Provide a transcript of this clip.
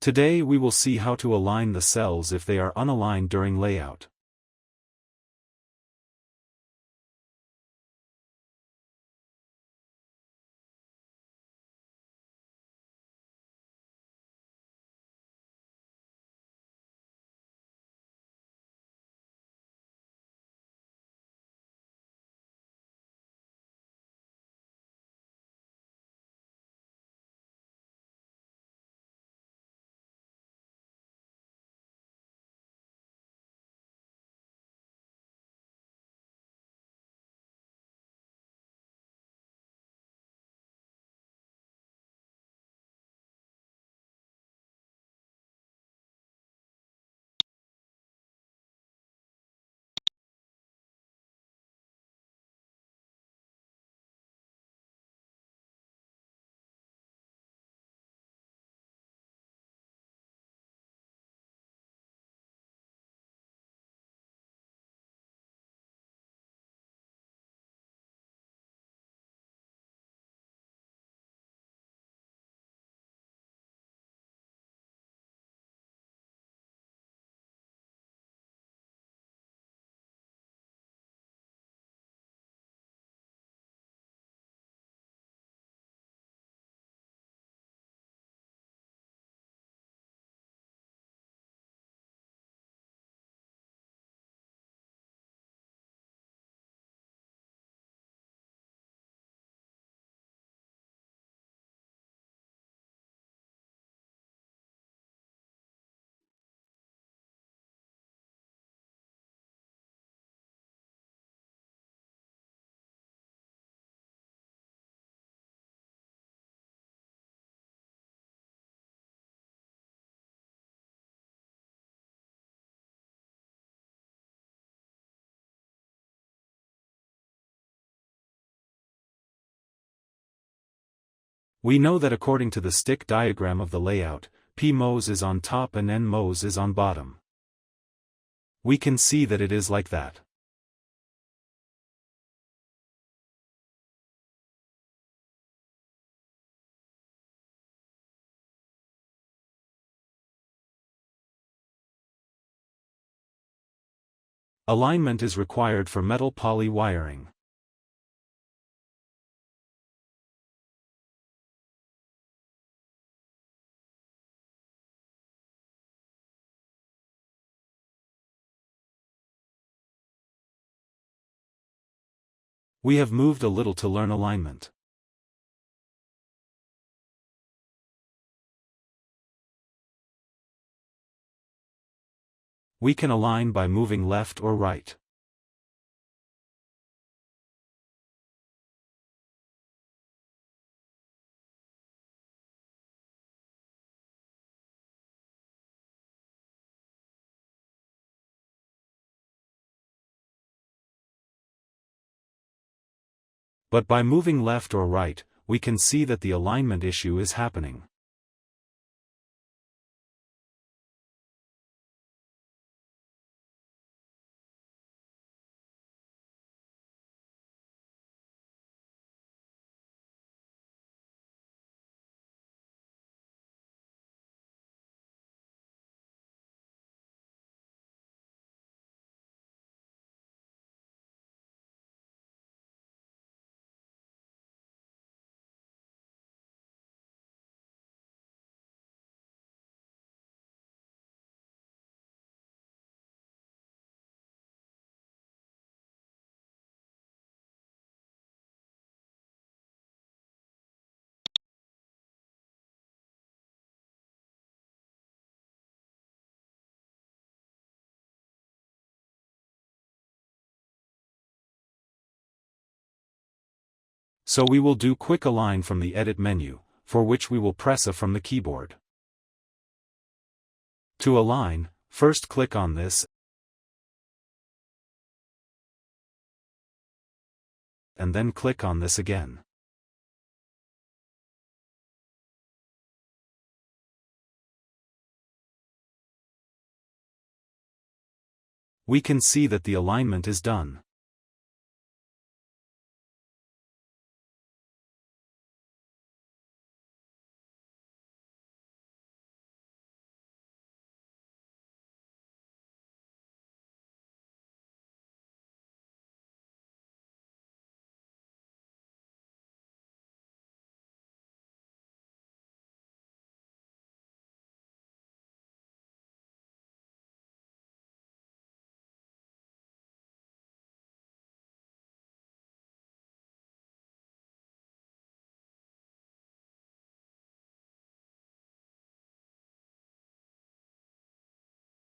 Today we will see how to align the cells if they are unaligned during layout. We know that according to the stick diagram of the layout, P-MOS is on top and N-MOS is on bottom. We can see that it is like that. Alignment is required for metal poly wiring. We have moved a little to learn alignment. We can align by moving left or right. But by moving left or right, we can see that the alignment issue is happening. So we will do quick align from the edit menu, for which we will press A from the keyboard. To align, first click on this, and then click on this again. We can see that the alignment is done.